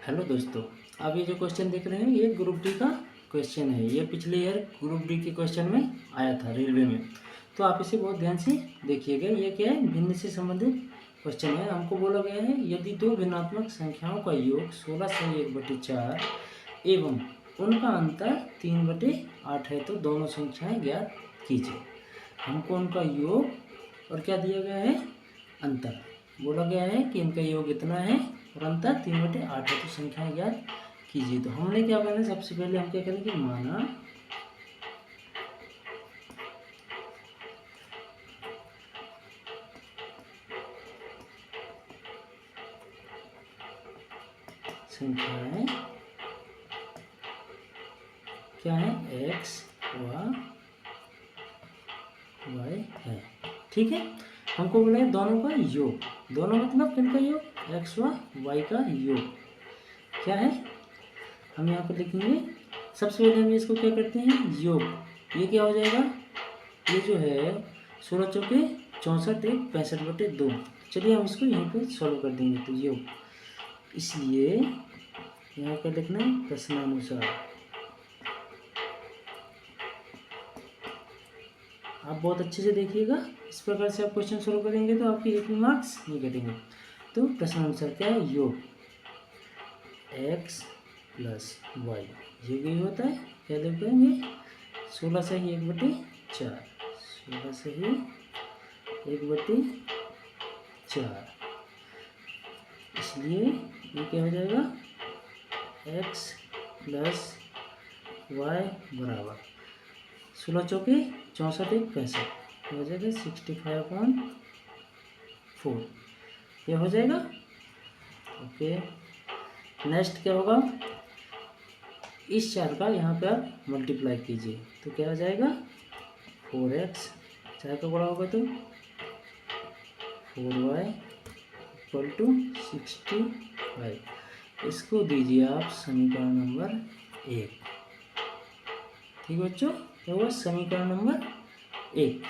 Hello दोस्तों, आप ये जो क्वेश्चन देख रहे हैं ये ग्रुप डी का क्वेश्चन है। ये पिछले ईयर ग्रुप डी के क्वेश्चन में आया था रेलवे में। तो आप इसे बहुत ध्यान से देखिएगा। ये क्या है, भिन्न से संबंधित क्वेश्चन है। हमको बोला गया है यदि दो भिन्नात्मक संख्याओं का योग 16 से 1/4 एवं उनका अंतर 3/8 है तो दोनों संख्याएं ज्ञात कीजिए। हमको उनका योग और क्या दिया गया है, अंतर बोला गया है कि इनका योग इतना है और अंतर 3/8 है तो संख्या ज्ञात कीजिए। तो हमने क्या करना है, सबसे पहले हम क्या करेंगे, माना संख्याएं क्या है, x व y है। ठीक है, हमको बोला है दोनों का योग। दोनों मतलब किनका योग, x व y का योग क्या है, हम यहाँ पर लिखेंगे। सबसे पहले हम इसको क्या करते हैं, योग। ये क्या हो जाएगा, ये जो है 16 चौके 64 एक 65/2। चलिए हम इसको यहीं पे सॉल्व कर देंगे। तो योग, इसलिए यहाँ क्या लिखना है, प्रश्नानुसार। आप बहुत अच्छे से देखिएगा, इस प्रकार से आप क्वेश्चन सॉल्व करेंगे तो आपके एक भी मार्क्स नहीं कटेंगे। तो प्रश्नानुसार क्या है, योग x + y योग ही होता है। क्या लिख पाएंगे, 16 से ही 1/4, 16 से ही 1/4, इसलिए ये क्या हो जाएगा, x + y बराबर 16 चौके 64 एक 65 हो जाएगा 65/4। ये हो जाएगा। ओके, नेक्स्ट क्या होगा, इस 4 का यहाँ पे आप मल्टीप्लाई कीजिए तो क्या हो जाएगा, 4x 4 का बड़ा होगा तो 4y = 65। इसको दीजिए आप समीकरण नंबर 1। ठीक है बच्चों, क्या हुआ, समीकरण नंबर 1।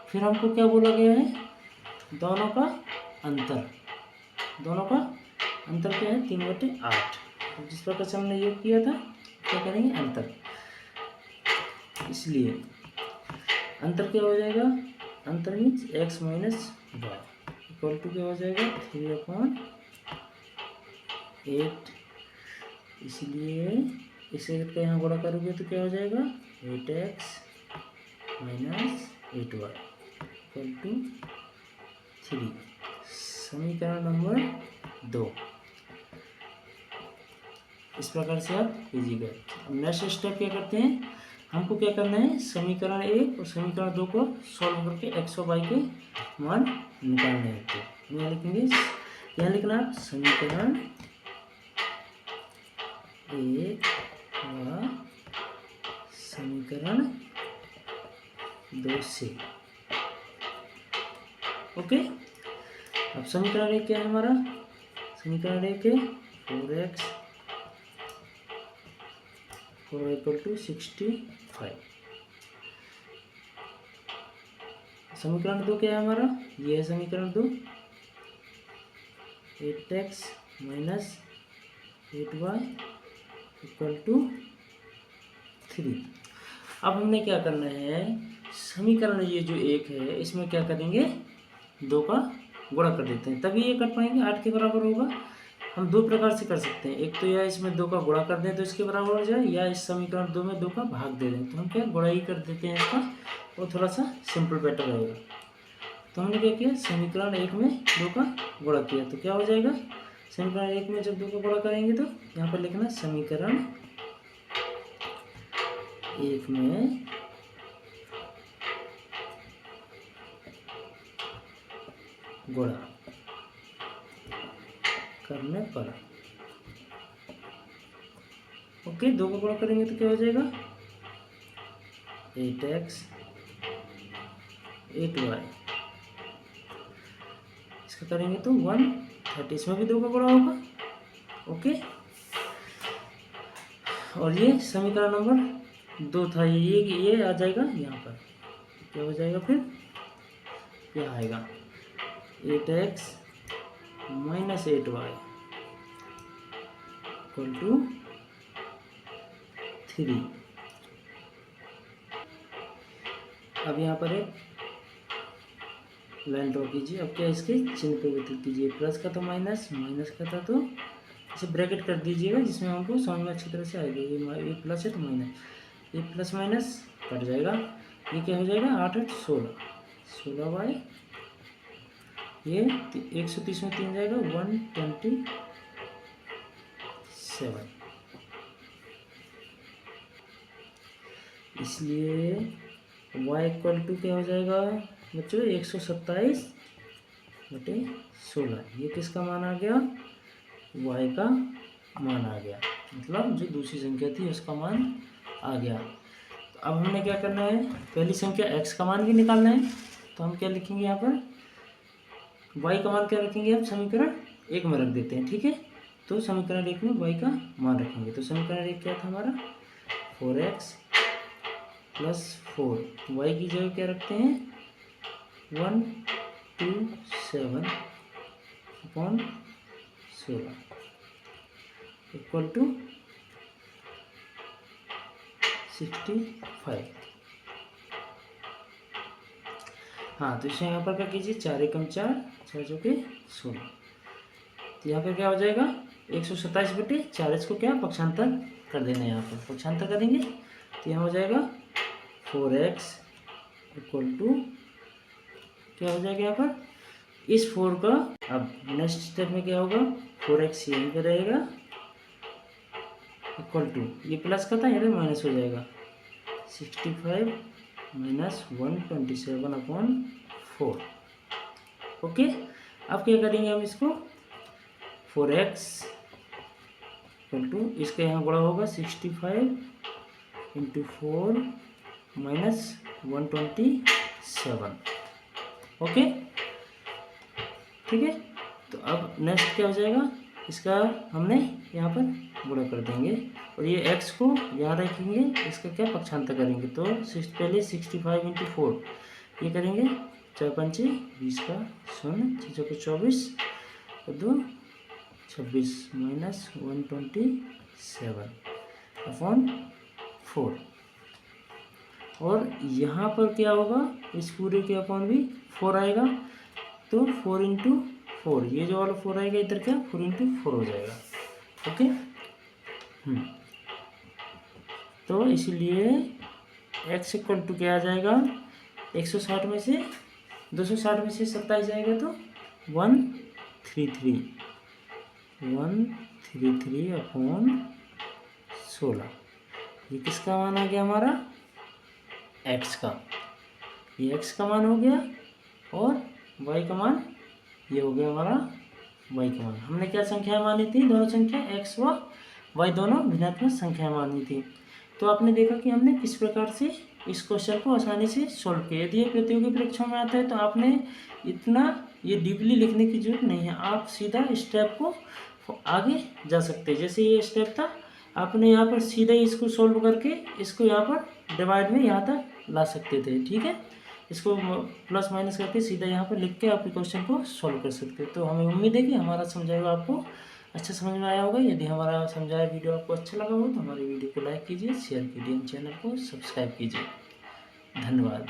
फिर हमको क्या बोला गया है, दोनों का अंतर। दोनों का अंतर क्या है, 3/8। जिस प्रकार से हमने योग किया था क्या करेंगे, अंतर। इसलिए अंतर क्या हो जाएगा, अंतर मीन्स x - y = क्या हो जाएगा, 3/8। इसलिए इस 8 का यहाँ गुणा करोगे तो क्या हो जाएगा, 8x - 8y = 3। समीकरण नंबर 2। इस प्रकार से आप कीजिएगा। अब नेक्स्ट स्टेप क्या करते हैं, हमको क्या करना है, समीकरण 1 और समीकरण 2 को सॉल्व करके x और y के मान निकालने होते हैं। यहाँ लिखेंगे, यहाँ लिखना है समीकरण 1 व समीकरण 2 से। ओके, अब समीकरण 1 क्या है हमारा, समीकरण 1 है 4x = 65। समीकरण 2 क्या है हमारा, ये है समीकरण 2, 8x - 8y = 3। अब हमने क्या करना है, समीकरण ये जो 1 है इसमें क्या करेंगे, 2 का गुणा कर देते हैं तभी ये कर पाएंगे, 8 के बराबर होगा। हम 2 प्रकार से कर सकते हैं, एक तो या इसमें 2 का गुणा कर दें तो इसके बराबर हो जाए, या इस समीकरण 2 में 2 का भाग दे दें। तो हम क्या गुणा ही कर देते हैं इसका, वो थोड़ा सा सिंपल बेटर रहेगा। तो हमने क्या किया, समीकरण 1 में 2 का गुणा किया तो क्या हो जाएगा, समीकरण 1 में जब 2 का गुणा करेंगे तो यहाँ पर लिखना समीकरण 1 में गुणा करने पर। ओके, 2 का गुणा करेंगे तो क्या हो जाएगा, 8x 8y, इसका करेंगे तो 130। इसमें भी 2 का गुणा होगा। ओके, और ये समीकरण नंबर 2 था, ये आ जाएगा यहाँ पर। क्या हो जाएगा, फिर क्या आएगा, 8x - 8y इक्वल टू 3। अब यहाँ पर एक लाइन ड्रॉ कीजिए। अब क्या इसके चिन्ह परिवर्तित कीजिए, प्लस का तो माइनस, माइनस का था तो इसे ब्रैकेट कर दीजिएगा जिसमें हमको समझ में अच्छी तरह से आएगा। ये प्लस है तो माइनस, ये प्लस माइनस कट जाएगा, ये क्या हो जाएगा 8 8 16, 16 बाई ये 130 में 3 जाएगा 127। इसलिए y इक्वल टू क्या हो जाएगा बच्चों 127/16। ये किसका मान आ गया, y का मान आ गया, मतलब जो दूसरी संख्या थी उसका मान आ गया। तो अब हमने क्या करना है, पहली संख्या x का मान भी निकालना है। तो हम क्या लिखेंगे यहाँ पर, y का मान क्या रखेंगे, हम समीकरण 1 में रख देते हैं, ठीक है। तो समीकरण 1 में y का मान रखेंगे। तो समीकरण 1 क्या था हमारा 4x + 4, y की जगह क्या रखते हैं 127/16 इक्वल टू 65। हाँ, तो इसे यहाँ पर क्या कीजिए, 4 एकम 4, 4 चौके 16। तो यहाँ पर क्या हो जाएगा 127/4, इसको क्या पक्षांतर कर देना है, यहाँ पर पक्षांतर करेंगे तो यहाँ हो जाएगा 4x इक्वल टू क्या हो जाएगा यहाँ पर, इस 4 का अब नेक्स्ट स्टेप में क्या होगा 4x यहीं पर रहेगा इक्वल टू, ये प्लस का था यहाँ पे माइनस हो जाएगा 65 - 127/4। ओके, अब क्या करेंगे हम इसको 4x इक्वल टू इसका यहाँ बड़ा होगा 65 × 4 - 127। ओके, ठीक है। तो अब नेक्स्ट क्या हो जाएगा, इसका हमने यहाँ पर गुणा कर देंगे और ये x को यहाँ रखेंगे, इसका क्या पक्षांतर करेंगे। तो पहले 65 × 4 ये करेंगे 4 पंचे 20 का 0, 6 चौके 24 और 2 26 - 127/4। और यहाँ पर क्या होगा, इस पूरे के अपॉन भी 4 आएगा, तो 4 × 4, ये जो वाला 4 आएगा इधर क्या 4 × 4 हो जाएगा। ओके, तो इसलिए x इक्वल टू क्या आ जाएगा, 160 में से 260 में से 27 जाएगा तो 133/16। ये किसका मान आ गया हमारा x का, ये x का मान हो गया और y का मान ये हो गया हमारा y का मान। हमने क्या संख्याएं मानी थी, दोनों संख्या x व y दोनों भिन्नात्मक संख्याएं मानी थी। तो आपने देखा कि हमने किस प्रकार से इस क्वेश्चन को आसानी से सॉल्व किया। यदि ये प्रतियोगी परीक्षा में आता है तो आपने इतना ये डीपली लिखने की जरूरत नहीं है, आप सीधा स्टेप को आगे जा सकते हैं। जैसे ये स्टेप था, आपने यहाँ पर सीधा इसको सॉल्व करके इसको यहाँ पर डिवाइड में यहाँ तक ला सकते थे, ठीक है। इसको प्लस माइनस करके सीधा यहाँ पर लिख के आप क्वेश्चन को सॉल्व कर सकते हैं। तो हमें उम्मीद है कि हमारा समझाया आपको अच्छा समझ में आया होगा। यदि हमारा समझाया वीडियो आपको अच्छा लगा हो तो हमारी वीडियो को लाइक कीजिए, शेयर कीजिए, चैनल को सब्सक्राइब कीजिए। धन्यवाद।